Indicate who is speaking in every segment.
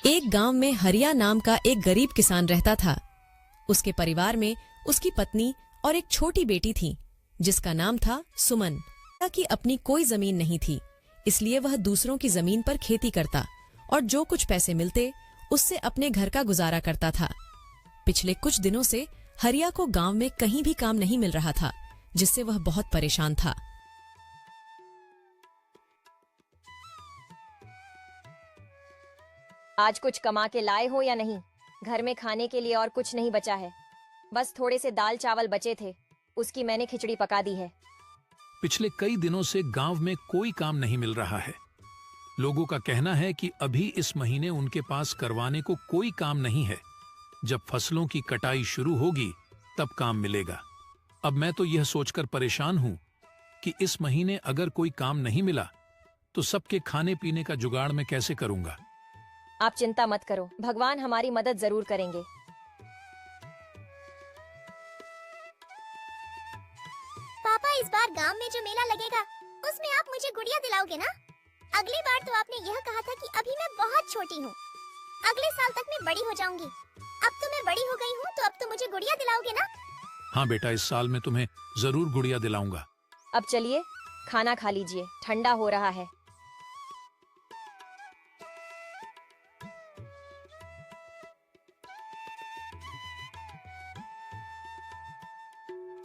Speaker 1: एक गांव में हरिया नाम का एक गरीब किसान रहता था। उसके परिवार में उसकी पत्नी और एक छोटी बेटी थी जिसका नाम था सुमन। कि अपनी कोई जमीन नहीं थी, इसलिए वह दूसरों की जमीन पर खेती करता और जो कुछ पैसे मिलते उससे अपने घर का गुजारा करता था। पिछले कुछ दिनों से हरिया को गांव में कहीं भी काम नहीं मिल रहा था, जिससे वह बहुत परेशान था।
Speaker 2: आज कुछ कमा के लाए हो या नहीं? घर में खाने के लिए और कुछ नहीं बचा है। बस थोड़े से दाल चावल बचे थे, उसकी मैंने खिचड़ी पका दी है।
Speaker 3: पिछले कई दिनों से गांव में कोई काम नहीं मिल रहा है। लोगों का कहना है कि अभी इस महीने उनके पास करवाने को कोई काम नहीं है। जब फसलों की कटाई शुरू होगी तब काम मिलेगा। अब मैं तो यह सोचकर परेशान हूं कि इस महीने अगर कोई काम नहीं मिला तो सबके खाने पीने का जुगाड़ मैं कैसे करूंगा।
Speaker 2: आप चिंता मत करो, भगवान हमारी मदद जरूर करेंगे।
Speaker 4: पापा, इस बार गांव में जो मेला लगेगा उसमें आप मुझे गुड़िया दिलाओगे ना? अगली बार तो आपने यह कहा था कि अभी मैं बहुत छोटी हूँ, अगले साल तक मैं बड़ी हो जाऊंगी। अब तो मैं बड़ी हो गई हूँ, तो अब तो मुझे गुड़िया दिलाओगे ना?
Speaker 3: हाँ बेटा, इस साल मैं तुम्हें जरूर गुड़िया दिलाऊंगा।
Speaker 2: अब चलिए खाना खा लीजिए, ठंडा हो रहा है।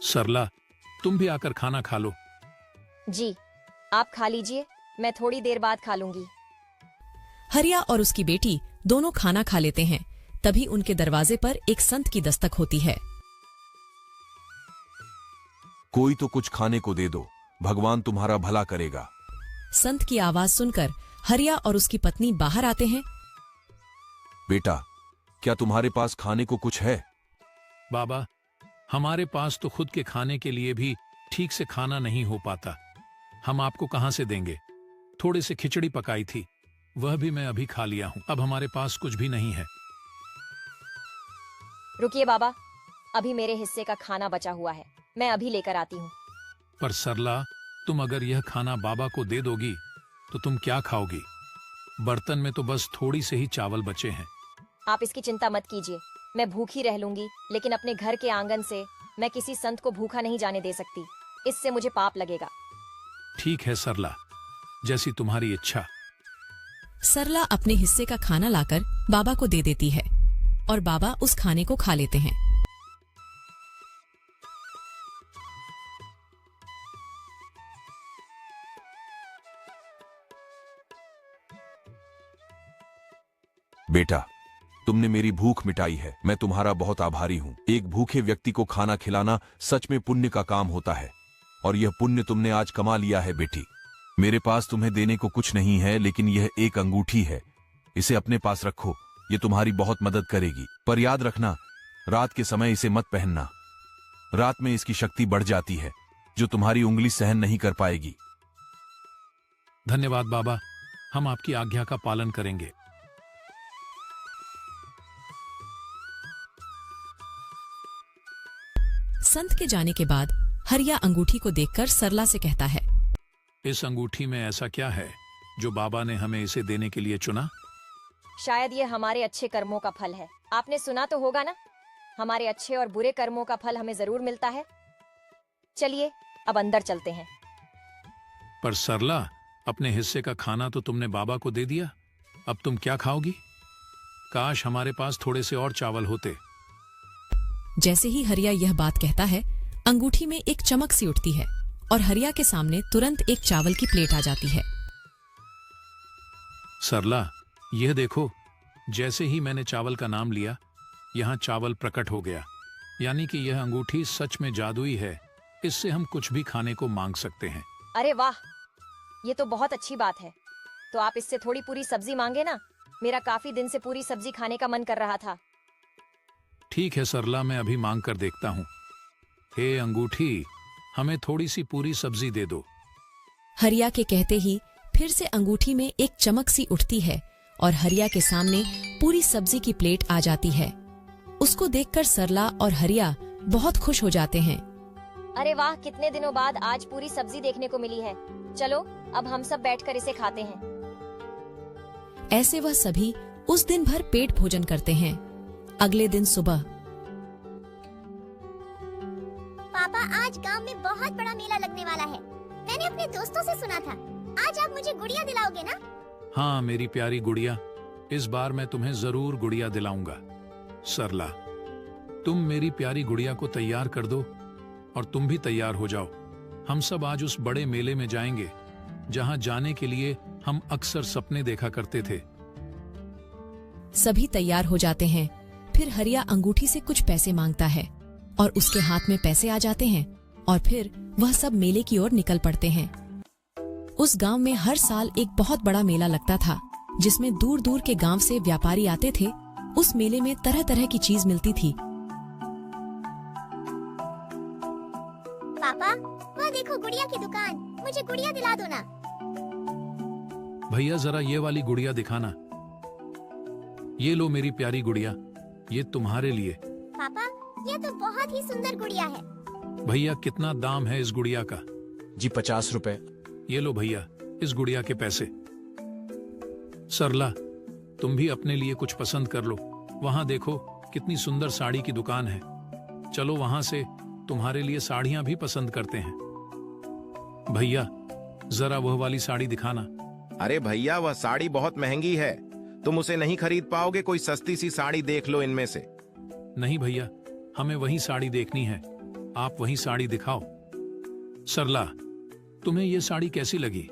Speaker 3: सरला, तुम भी आकर खाना खा लो।
Speaker 2: जी, आप खा लीजिए, मैं थोड़ी देर बाद खा लूंगी।
Speaker 1: हरिया और उसकी बेटी दोनों खाना खा लेते हैं। तभी उनके दरवाजे पर एक संत की दस्तक होती है।
Speaker 5: कोई तो कुछ खाने को दे दो, भगवान तुम्हारा भला करेगा।
Speaker 1: संत की आवाज सुनकर हरिया और उसकी पत्नी बाहर आते हैं।
Speaker 5: बेटा, क्या तुम्हारे पास खाने को कुछ है?
Speaker 3: बाबा, हमारे पास तो खुद के खाने के लिए भी ठीक से खाना नहीं हो पाता। हम आपको कहां से देंगे? थोड़े से खिचड़ी पकाई थी, वह भी मैं अभी खा लिया हूं। अब हमारे पास कुछ भी नहीं है।
Speaker 2: रुकिए बाबा, अभी मेरे हिस्से का खाना बचा हुआ है, मैं अभी लेकर आती हूँ।
Speaker 3: पर सरला, तुम अगर यह खाना बाबा को दे दोगी तो तुम क्या खाओगी? बर्तन में तो बस थोड़ी से ही चावल बचे हैं।
Speaker 2: आप इसकी चिंता मत कीजिए, मैं भूखी रह लूंगी, लेकिन अपने घर के आंगन से मैं किसी संत को भूखा नहीं जाने दे सकती, इससे मुझे पाप लगेगा।
Speaker 3: ठीक है सरला, जैसी तुम्हारी इच्छा।
Speaker 1: सरला अपने हिस्से का खाना लाकर बाबा को दे देती है और बाबा उस खाने को खा लेते हैं।
Speaker 5: बेटा, तुमने मेरी भूख मिटाई है, मैं तुम्हारा बहुत आभारी हूँ। एक भूखे व्यक्ति को खाना खिलाना सच में पुण्य का काम होता है, और यह पुण्य तुमने आज कमा लिया है बेटी। मेरे पास तुम्हें देने को कुछ नहीं है, लेकिन यह एक अंगूठी है, इसे अपने पास रखो, ये तुम्हारी बहुत मदद करेगी। पर याद रखना, रात के समय इसे मत पहनना, रात में इसकी शक्ति बढ़ जाती है जो तुम्हारी उंगली सहन नहीं कर पाएगी।
Speaker 3: धन्यवाद बाबा, हम आपकी आज्ञा का पालन करेंगे।
Speaker 1: संत के जाने के बाद हरिया अंगूठी को देखकर सरला से कहता है,
Speaker 3: इस अंगूठी में ऐसा क्या है जो बाबा ने हमें इसे देने के लिए चुना?
Speaker 2: शायद ये हमारे अच्छे कर्मों का फल है। आपने सुना तो होगा ना, हमारे अच्छे और बुरे कर्मों का फल हमें जरूर मिलता है। चलिए अब अंदर चलते हैं।
Speaker 3: पर सरला, अपने हिस्से का खाना तो तुमने बाबा को दे दिया, अब तुम क्या खाओगी? काश हमारे पास थोड़े से और चावल होते।
Speaker 1: जैसे ही हरिया यह बात कहता है, अंगूठी में एक चमक सी उठती है और हरिया के सामने तुरंत एक चावल की प्लेट आ जाती है।
Speaker 3: सरला, यह देखो, जैसे ही मैंने चावल का नाम लिया, यहाँ चावल प्रकट हो गया। यानी कि यह अंगूठी सच में जादुई है, इससे हम कुछ भी खाने को मांग सकते हैं।
Speaker 2: अरे वाह, ये तो बहुत अच्छी बात है। तो आप इससे थोड़ी पूरी सब्जी मांगे ना, मेरा काफी दिन से पूरी सब्जी खाने का मन कर रहा था।
Speaker 3: ठीक है सरला, मैं अभी मांग कर देखता हूँ। हे अंगूठी, हमें थोड़ी सी पूरी सब्जी दे दो।
Speaker 1: हरिया के कहते ही फिर से अंगूठी में एक चमक सी उठती है और हरिया के सामने पूरी सब्जी की प्लेट आ जाती है। उसको देखकर सरला और हरिया बहुत खुश हो जाते हैं।
Speaker 2: अरे वाह, कितने दिनों बाद आज पूरी सब्जी देखने को मिली है। चलो अब हम सब बैठकर इसे खाते हैं।
Speaker 1: ऐसे वह सभी उस दिन भर पेट भोजन करते हैं। अगले दिन सुबह
Speaker 4: पापा, आज गांव में बहुत बड़ा मेला लगने वाला है। मैंने अपने दोस्तों से सुना था। आज आप मुझे गुड़िया दिलाओगे ना?
Speaker 3: हाँ मेरी प्यारी गुड़िया, इस बार मैं तुम्हें जरूर गुड़िया दिलाऊंगा। सरला, तुम मेरी प्यारी गुड़िया को तैयार कर दो और तुम भी तैयार हो जाओ। हम सब आज उस बड़े मेले में जाएंगे जहां जाने के लिए हम अक्सर सपने देखा करते थे।
Speaker 1: सभी तैयार हो जाते हैं। फिर हरिया अंगूठी से कुछ पैसे मांगता है और उसके हाथ में पैसे आ जाते हैं और फिर वह सब मेले की ओर निकल पड़ते हैं। उस गांव में हर साल एक बहुत बड़ा मेला लगता था जिसमें दूर दूर के गांव से व्यापारी आते थे। उस मेले में तरह तरह की चीज मिलती थी।
Speaker 4: पापा, वह देखो गुड़िया की दुकान। मुझे गुड़िया दिला दो ना।
Speaker 3: भैया जरा ये वाली गुड़िया दिखाना। ये लो मेरी प्यारी गुड़िया, ये तुम्हारे लिए।
Speaker 4: पापा, यह तो बहुत ही सुंदर गुड़िया है।
Speaker 3: भैया कितना दाम है इस गुड़िया का?
Speaker 6: जी 50 रुपए।
Speaker 3: ये लो भैया इस गुड़िया के पैसे। सरला, तुम भी अपने लिए कुछ पसंद कर लो। वहां देखो कितनी सुंदर साड़ी की दुकान है। चलो वहां से तुम्हारे लिए साड़ियां भी पसंद करते हैं। भैया जरा वह वाली साड़ी दिखाना।
Speaker 7: अरे भैया, वह साड़ी बहुत महंगी है, तुम उसे नहीं खरीद पाओगे। कोई सस्ती सी साड़ी देख लो इनमें से।
Speaker 3: नहीं भैया, हमें वही साड़ी देखनी है। आप वही साड़ी दिखाओ। सरला, तुम्हें ये साड़ी कैसी लगी?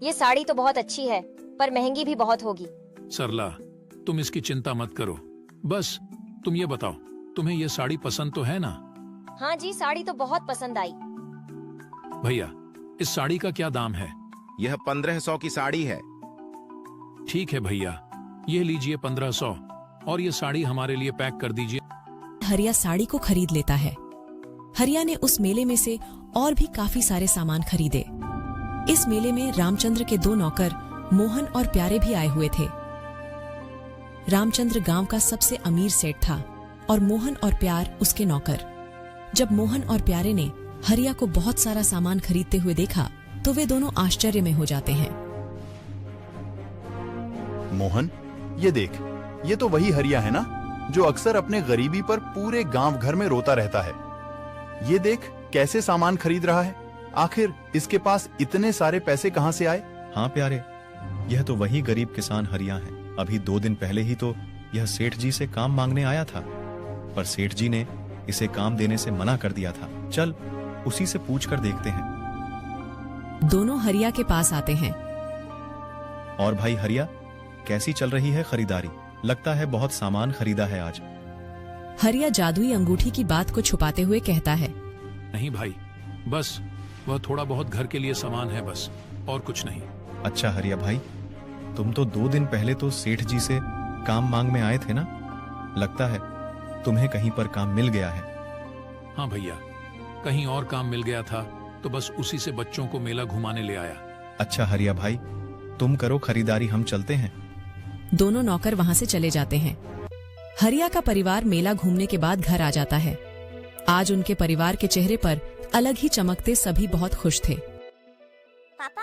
Speaker 2: ये साड़ी तो बहुत अच्छी है, पर महंगी भी बहुत होगी।
Speaker 3: सरला, तुम इसकी चिंता मत करो। बस तुम ये बताओ, तुम्हें ये साड़ी पसंद तो है ना?
Speaker 2: हाँ जी, साड़ी तो बहुत पसंद आई।
Speaker 3: भैया इस साड़ी का क्या दाम है?
Speaker 7: यह 1500 की साड़ी है।
Speaker 3: ठीक है भैया, ये लीजिए 1500 और ये साड़ी हमारे लिए पैक कर दीजिए।
Speaker 1: हरिया साड़ी को खरीद लेता है। हरिया ने उस मेले में से और भी काफी सारे सामान खरीदे। इस मेले में रामचंद्र के 2 नौकर मोहन और प्यारे भी आए हुए थे। रामचंद्र गांव का सबसे अमीर सेठ था और मोहन और प्यार उसके नौकर। जब मोहन और प्यारे ने हरिया को बहुत सारा सामान खरीदते हुए देखा तो वे दोनों आश्चर्य में हो जाते हैं।
Speaker 8: मोहन, ये देख, ये तो वही हरिया है ना जो अक्सर अपने गरीबी पर पूरे गांव भर में रोता रहता है। ये देख कैसे सामान खरीद रहा है। आखिर इसके पास इतने सारे पैसे कहां से आए?
Speaker 6: हाँ प्यारे, यह तो वही गरीब किसान हरिया है। अभी 2 दिन पहले ही तो यह सेठ जी से काम मांगने आया था, पर सेठ जी ने इसे काम देने से मना कर दिया था। चल उसी से पूछ कर देखते हैं।
Speaker 1: दोनों हरिया के पास आते हैं।
Speaker 6: और भाई हरिया, कैसी चल रही है खरीदारी? लगता है बहुत सामान खरीदा है आज।
Speaker 1: हरिया जादुई अंगूठी की बात को छुपाते हुए कहता है।
Speaker 3: नहीं भाई, बस वह थोड़ा बहुत घर के लिए सामान है बस, और कुछ नहीं।
Speaker 6: अच्छा हरिया भाई, तुम तो 2 दिन पहले तो सेठ जी से काम मांग में आए थे ना? लगता है तुम्हें कहीं पर काम मिल गया है।
Speaker 3: हाँ भैया, कहीं और काम मिल गया था तो बस उसी से बच्चों को मेला घुमाने ले आया।
Speaker 6: अच्छा हरिया भाई, तुम करो खरीदारी, हम चलते हैं।
Speaker 1: दोनों नौकर वहां से चले जाते हैं। हरिया का परिवार मेला घूमने के बाद घर आ जाता है। आज उनके परिवार के चेहरे पर अलग ही चमकते सभी बहुत खुश थे।
Speaker 4: पापा,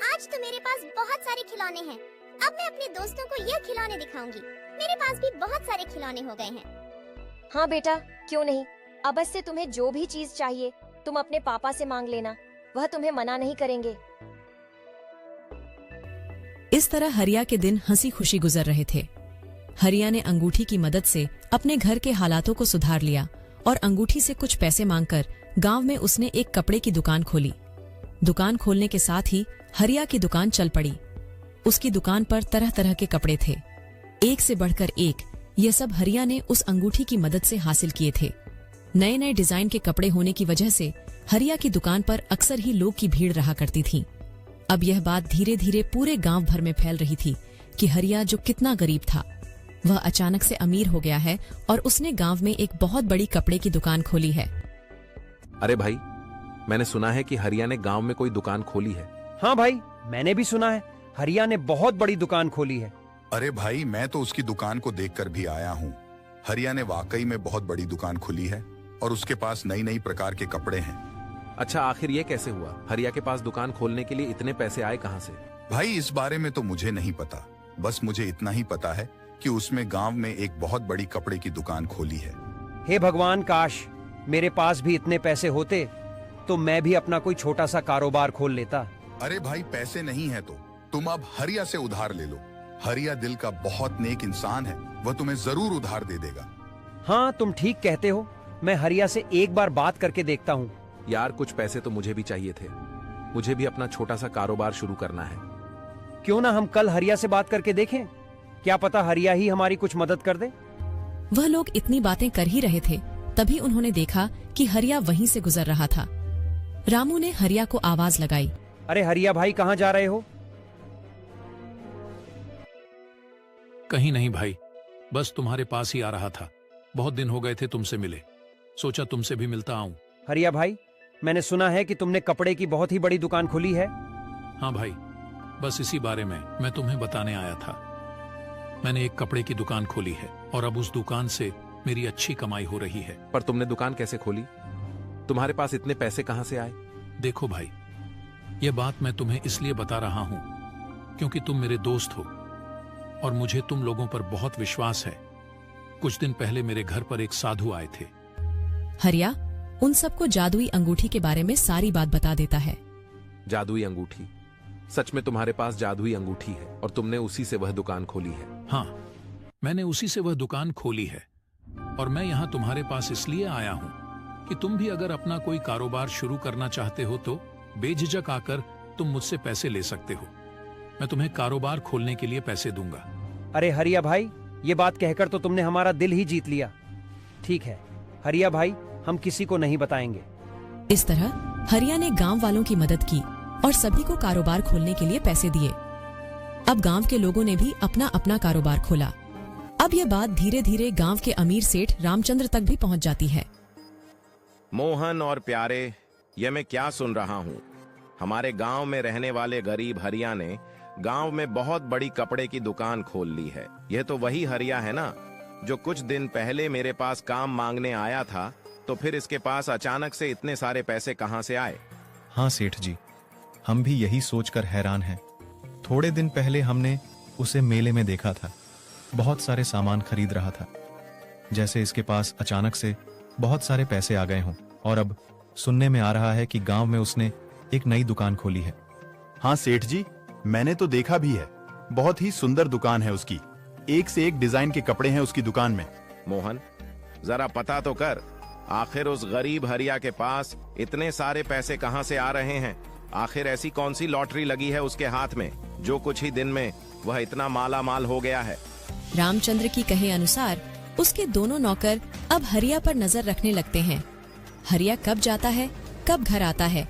Speaker 4: आज तो मेरे पास बहुत सारे खिलौने हैं। अब मैं अपने दोस्तों को यह खिलौने दिखाऊंगी। मेरे पास भी बहुत सारे खिलौने हो गए हैं।
Speaker 2: हाँ बेटा, क्यों नहीं। अब से तुम्हें जो भी चीज चाहिए तुम अपने पापा से मांग लेना, वह तुम्हें मना नहीं करेंगे।
Speaker 1: इस तरह हरिया के दिन हंसी खुशी गुजर रहे थे। हरिया ने अंगूठी की मदद से अपने घर के हालातों को सुधार लिया और अंगूठी से कुछ पैसे मांगकर गांव में उसने एक कपड़े की दुकान खोली। दुकान खोलने के साथ ही हरिया की दुकान चल पड़ी। उसकी दुकान पर तरह तरह के कपड़े थे, एक से बढ़कर एक। ये सब हरिया ने उस अंगूठी की मदद से हासिल किए थे। नए नए डिजाइन के कपड़े होने की वजह से हरिया की दुकान पर अक्सर ही लोग की भीड़ रहा करती थी। अब यह बात धीरे धीरे पूरे गांव भर में फैल रही थी कि हरिया जो कितना गरीब था वह अचानक से अमीर हो गया है और उसने गांव में एक बहुत बड़ी कपड़े की दुकान खोली है।
Speaker 9: अरे भाई, मैंने सुना है कि हरिया ने गांव में कोई दुकान खोली है।
Speaker 10: हाँ भाई, मैंने भी सुना है हरिया ने बहुत बड़ी दुकान खोली है।
Speaker 11: अरे भाई, मैं तो उसकी दुकान को देखकर भी आया हूँ। हरिया ने वाकई में बहुत बड़ी दुकान खोली है और उसके पास नई नई प्रकार के कपड़े हैं।
Speaker 9: अच्छा, आखिर ये कैसे हुआ? हरिया के पास दुकान खोलने के लिए इतने पैसे आए कहां से?
Speaker 11: भाई, इस बारे में तो मुझे नहीं पता। बस मुझे इतना ही पता है कि उसमें गांव में एक बहुत बड़ी कपड़े की दुकान खोली है।
Speaker 10: हे भगवान, काश मेरे पास भी इतने पैसे होते तो मैं भी अपना कोई छोटा सा कारोबार खोल लेता।
Speaker 11: अरे भाई, पैसे नहीं है तो तुम अब हरिया से उधार ले लो। हरिया दिल का बहुत नेक इंसान है, वह तुम्हें जरूर उधार दे देगा।
Speaker 10: हाँ, तुम ठीक कहते हो। मैं हरिया से एक बार बात करके देखता हूँ।
Speaker 9: यार, कुछ पैसे तो मुझे भी चाहिए थे। मुझे भी अपना छोटा सा कारोबार शुरू करना है।
Speaker 10: क्यों ना हम कल हरिया से बात करके देखें? क्या पता हरिया ही हमारी कुछ मदद कर दे।
Speaker 1: वह लोग इतनी बातें कर ही रहे थे, तभी उन्होंने देखा कि हरिया वहीं से गुजर रहा था। रामू ने हरिया को आवाज लगाई।
Speaker 10: अरे हरिया भाई, कहाँ जा रहे हो?
Speaker 3: कहीं नहीं भाई, बस तुम्हारे पास ही आ रहा था। बहुत दिन हो गए थे तुमसे मिले, सोचा तुमसे भी मिलता आऊं।
Speaker 10: हरिया भाई, मैंने सुना है कि तुमने कपड़े की बहुत ही बड़ी दुकान खोली है।
Speaker 3: हाँ भाई, बस इसी बारे में मैं तुम्हें बताने आया था। मैंने एक कपड़े की दुकान खोली है और अब उस दुकान से मेरी अच्छी कमाई हो रही है।
Speaker 9: पर तुमने दुकान कैसे खोली? तुम्हारे पास इतने पैसे कहां से आए?
Speaker 3: देखो भाई, यह बात मैं तुम्हें इसलिए बता रहा हूं क्योंकि तुम मेरे दोस्त हो और मुझे तुम लोगों पर बहुत विश्वास है। कुछ दिन पहले मेरे घर पर एक साधु आए थे।
Speaker 1: हरिया उन सबको जादुई अंगूठी के बारे में सारी बात बता देता है।
Speaker 9: जादुई अंगूठी? सच में तुम्हारे पास जादुई अंगूठी है और तुमने उसी से वह दुकान खोली है?
Speaker 3: हाँ, मैंने उसी से वह दुकान खोली है और मैं यहाँ तुम्हारे पास इसलिए आया हूँ कि तुम भी अगर अपना कोई कारोबार शुरू करना चाहते हो तो बेझिझक आकर तुम मुझसे पैसे ले सकते हो। मैं तुम्हें कारोबार खोलने के लिए पैसे दूंगा।
Speaker 10: अरे हरिया भाई, ये बात कहकर तो तुमने हमारा दिल ही जीत लिया। ठीक है हरिया भाई, हम किसी को नहीं बताएंगे।
Speaker 1: इस तरह हरिया ने गांव वालों की मदद की और सभी को कारोबार खोलने के लिए पैसे दिए। अब गांव के लोगों ने भी अपना अपना कारोबार खोला। अब यह बात धीरे धीरे गांव के अमीर सेठ रामचंद्र तक भी पहुंच जाती है।
Speaker 7: मोहन और प्यारे, यह मैं क्या सुन रहा हूँ? हमारे गांव में रहने वाले गरीब हरिया ने गांव में बहुत बड़ी कपड़े की दुकान खोल ली है। यह तो वही हरिया है ना जो कुछ दिन पहले मेरे पास काम मांगने आया था। तो फिर इसके पास अचानक से इतने सारे पैसे कहां से आए?
Speaker 6: हाँ सेठ जी, हम भी यही सोचकर हैरान हैं। थोड़े दिन पहले हमने उसे मेले में देखा था, बहुत सारे सामान खरीद रहा था, जैसे इसके पास अचानक से बहुत सारे पैसे आ गए हों। और अब सुनने में आ रहा है कि गांव में उसने एक नई दुकान खोली है।
Speaker 8: हाँ सेठ जी, मैंने तो देखा भी है। बहुत ही सुंदर दुकान है उसकी। एक से एक डिजाइन के कपड़े हैं उसकी दुकान में।
Speaker 7: मोहन, जरा पता तो कर, आखिर उस गरीब हरिया के पास इतने सारे पैसे कहां से आ रहे हैं? आखिर ऐसी कौन सी लॉटरी लगी है उसके हाथ में जो कुछ ही दिन में वह इतना माला माल हो गया है?
Speaker 1: रामचंद्र की कहे अनुसार उसके दोनों नौकर अब हरिया पर नजर रखने लगते हैं। हरिया कब जाता है, कब घर आता है,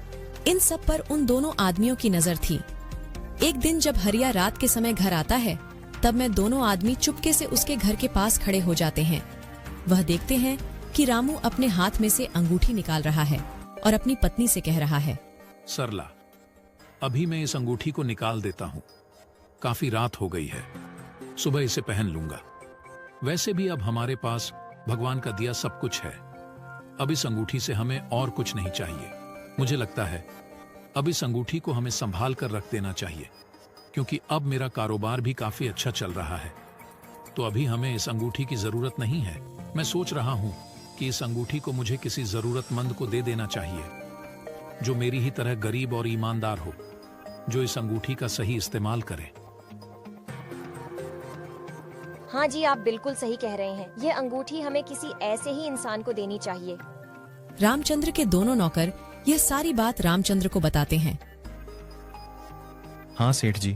Speaker 1: इन सब पर उन दोनों आदमियों की नजर थी। एक दिन जब हरिया रात के समय घर आता है, तब में दोनों आदमी चुपके से उसके घर के पास खड़े हो जाते हैं। वह देखते हैं कि रामू अपने हाथ में से अंगूठी निकाल रहा है और अपनी पत्नी से कह रहा है,
Speaker 3: सरला, अभी मैं इस अंगूठी को निकाल देता हूँ। काफी रात हो गई है, सुबह इसे पहन लूंगा। वैसे भी अब हमारे पास भगवान का दिया सब कुछ है। अब इस अंगूठी से हमें और कुछ नहीं चाहिए। मुझे लगता है अब इस अंगूठी को हमें संभाल कर रख देना चाहिए, क्योंकि अब मेरा कारोबार भी काफी अच्छा चल रहा है। तो अभी हमें इस अंगूठी की जरूरत नहीं है। मैं सोच रहा हूँ कि इस अंगूठी को मुझे किसी जरूरतमंद को दे देना चाहिए, जो मेरी ही तरह गरीब और ईमानदार हो, जो इस अंगूठी का सही इस्तेमाल करे।
Speaker 2: हाँ जी, आप बिल्कुल सही कह रहे हैं। ये अंगूठी हमें किसी ऐसे ही इंसान को देनी चाहिए।
Speaker 1: रामचंद्र के दोनों नौकर यह सारी बात रामचंद्र को बताते हैं।
Speaker 6: हाँ सेठ जी,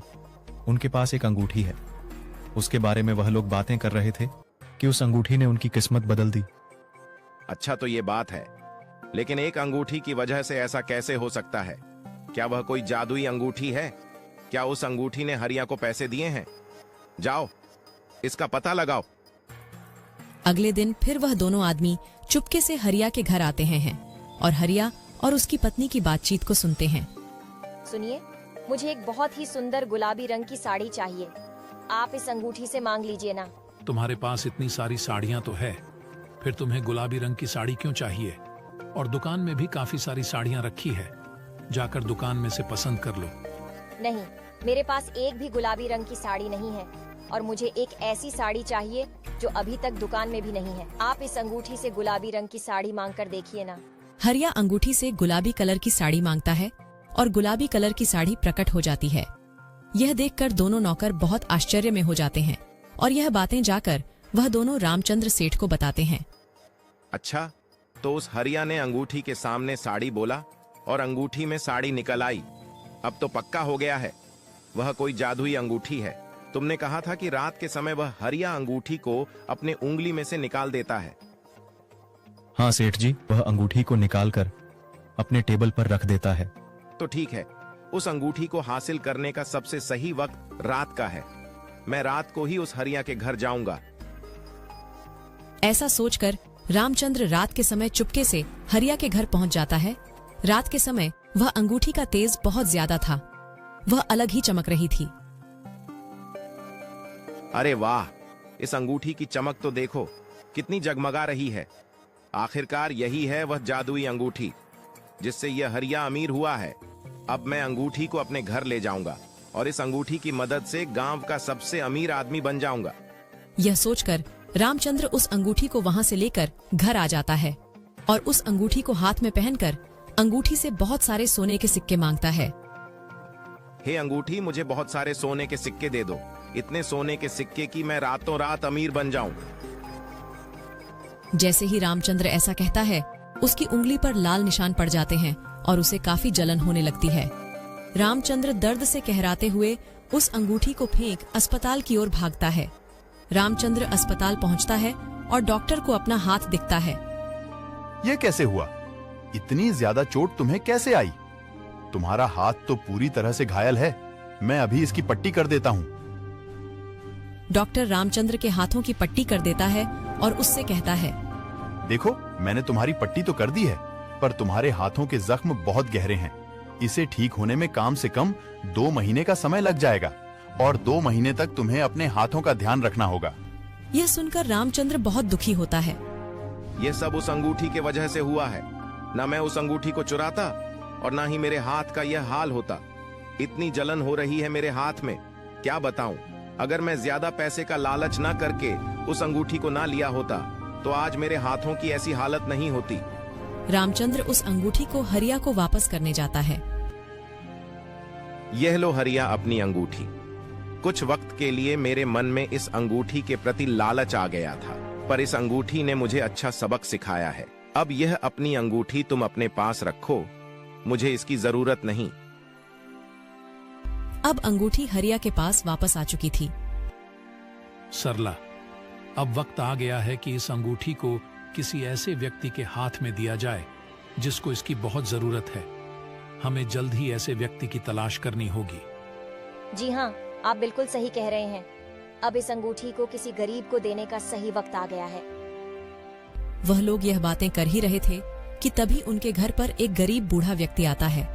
Speaker 6: उनके पास एक अंगूठी है। उसके बारे में वह लोग बातें कर रहे थे कि उस अंगूठी ने उनकी किस्मत बदल दी।
Speaker 7: अच्छा, तो ये बात है, लेकिन एक अंगूठी की वजह से ऐसा कैसे हो सकता है? क्या वह कोई जादुई अंगूठी है? क्या उस अंगूठी ने हरिया को पैसे दिए हैं? जाओ, इसका पता लगाओ।
Speaker 1: अगले दिन फिर वह दोनों आदमी चुपके से हरिया के घर आते हैं और हरिया और उसकी पत्नी की बातचीत को सुनते हैं।
Speaker 2: सुनिए, मुझे एक बहुत ही सुंदर गुलाबी रंग की साड़ी चाहिए। आप इस अंगूठी से मांग लीजिए ना।
Speaker 3: तुम्हारे पास इतनी सारी साड़ियां तो है, फिर तुम्हें गुलाबी रंग की साड़ी क्यों चाहिए? और दुकान में भी काफी सारी साड़ियां रखी है, जाकर दुकान में से पसंद कर लो।
Speaker 2: नहीं, मेरे पास एक भी गुलाबी रंग की साड़ी नहीं है। और मुझे एक ऐसी साड़ी चाहिए जो अभी तक दुकान में भी नहीं है। आप इस अंगूठी से गुलाबी रंग की साड़ी मांग कर देखिए ना।
Speaker 1: हरिया अंगूठी से गुलाबी कलर की साड़ी मांगता है और गुलाबी कलर की साड़ी प्रकट हो जाती है। यह देखकर दोनों नौकर बहुत आश्चर्य में हो जाते हैं और यह बातें जाकर वह दोनों रामचंद्र सेठ को बताते हैं।
Speaker 7: अच्छा, तो उस हरिया ने अंगूठी के सामने साड़ी बोला और अंगूठी में साड़ी निकल आई। अब तो पक्का हो गया है, वह कोई जादुई अंगूठी है। तुमने कहा था कि रात के समय वह हरिया अंगूठी को अपने उंगली में से निकाल देता है।
Speaker 6: हाँ सेठ जी, वह अंगूठी को निकालकर अपने टेबल पर रख देता है।
Speaker 7: तो ठीक है, उस अंगूठी को हासिल करने का सबसे सही वक्त रात का है। मैं रात को ही उस हरिया के घर जाऊंगा।
Speaker 1: ऐसा सोचकर रामचंद्र रात के समय चुपके से हरिया के घर पहुंच जाता है। रात के समय वह अंगूठी का तेज बहुत ज्यादा था, वह अलग ही चमक रही थी।
Speaker 7: अरे वाह, इस अंगूठी की चमक तो देखो, कितनी जगमगा रही है। आखिरकार यही है वह जादुई अंगूठी जिससे यह हरिया अमीर हुआ है। अब मैं अंगूठी को अपने घर ले जाऊंगा और इस अंगूठी की मदद से गांव का सबसे अमीर आदमी बन जाऊंगा।
Speaker 1: यह सोचकर रामचंद्र उस अंगूठी को वहां से लेकर घर आ जाता है और उस अंगूठी को हाथ में पहनकर अंगूठी से बहुत सारे सोने के सिक्के मांगता है।
Speaker 7: हे अंगूठी, मुझे बहुत सारे सोने के सिक्के दे दो, इतने सोने के सिक्के कि मैं रातों रात अमीर बन जाऊं।
Speaker 1: जैसे ही रामचंद्र ऐसा कहता है, उसकी उंगली पर लाल निशान पड़ जाते हैं और उसे काफी जलन होने लगती है। रामचंद्र दर्द से कहराते हुए उस अंगूठी को फेंक अस्पताल की ओर भागता है। रामचंद्र अस्पताल पहुंचता है और डॉक्टर को अपना हाथ दिखता है।
Speaker 8: यह कैसे हुआ? इतनी ज्यादा चोट तुम्हें कैसे आई? तुम्हारा हाथ तो पूरी तरह से घायल है। मैं अभी इसकी पट्टी कर देता हूँ।
Speaker 1: डॉक्टर रामचंद्र के हाथों की पट्टी कर देता है और उससे कहता है,
Speaker 8: देखो, मैंने तुम्हारी पट्टी तो कर दी है, पर तुम्हारे हाथों के जख्म बहुत गहरे हैं। इसे ठीक होने में कम से कम 2 महीने का समय लग जाएगा और 2 महीने तक तुम्हें अपने हाथों का ध्यान रखना होगा।
Speaker 1: यह सुनकर रामचंद्र बहुत दुखी होता है।
Speaker 7: यह सब उस अंगूठी के वजह से हुआ है। न मैं उस अंगूठी को चुराता और न ही मेरे हाथ का यह हाल होता। इतनी जलन हो रही है मेरे हाथ में, क्या बताऊं। अगर मैं ज्यादा पैसे का लालच न करके उस अंगूठी को ना लिया होता तो आज मेरे हाथों की ऐसी हालत नहीं होती।
Speaker 1: रामचंद्र उस अंगूठी को हरिया को वापस करने जाता है।
Speaker 7: यह लो हरिया अपनी अंगूठी। कुछ वक्त के लिए मेरे मन में इस अंगूठी के प्रति लालच आ गया था, पर इस अंगूठी ने मुझे अच्छा सबक सिखाया है। अब यह अपनी अंगूठी तुम अपने पास रखो, मुझे इसकी जरूरत नहीं।
Speaker 1: अब अंगूठी हरिया के पास वापस आ चुकी थी।
Speaker 3: सरला, अब वक्त आ गया है कि इस अंगूठी को किसी ऐसे व्यक्ति के हाथ में दिया जाए जिसको इसकी बहुत जरूरत है। हमें जल्द ही ऐसे व्यक्ति की तलाश करनी होगी।
Speaker 2: जी हाँ, आप बिल्कुल सही कह रहे हैं। अब इस अंगूठी को किसी गरीब को देने का सही वक्त आ गया है।
Speaker 1: वह लोग यह बातें कर ही रहे थे कि तभी उनके घर पर एक गरीब बूढ़ा व्यक्ति आता है।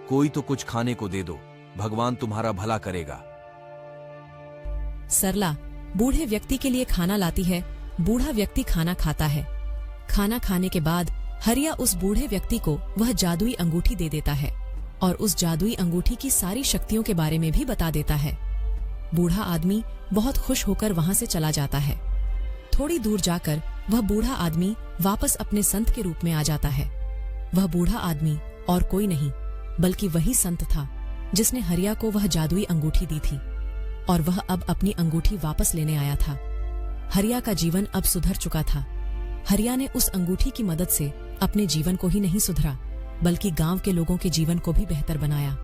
Speaker 5: कोई तो कुछ खाने को दे दो, भगवान तुम्हारा भला करेगा।
Speaker 1: सरला बूढ़े व्यक्ति के लिए खाना लाती है। बूढ़ा व्यक्ति खाना खाता है। खाना खाने के बाद हरिया उस बूढ़े व्यक्ति को वह जादुई अंगूठी दे देता है और उस जादुई अंगूठी की सारी शक्तियों के बारे में भी बता देता है। बूढ़ा आदमी बहुत खुश होकर वहां से चला जाता है। थोड़ी दूर जाकर वह बूढ़ा आदमी वापस अपने संत के रूप में आ जाता है। वह बूढ़ा आदमी और कोई नहीं बल्कि वही संत था जिसने हरिया को वह जादुई अंगूठी दी थी और वह अब अपनी अंगूठी वापस लेने आया था। हरिया का जीवन अब सुधर चुका था। हरिया ने उस अंगूठी की मदद से अपने जीवन को ही नहीं सुधरा बल्कि गांव के लोगों के जीवन को भी बेहतर बनाया।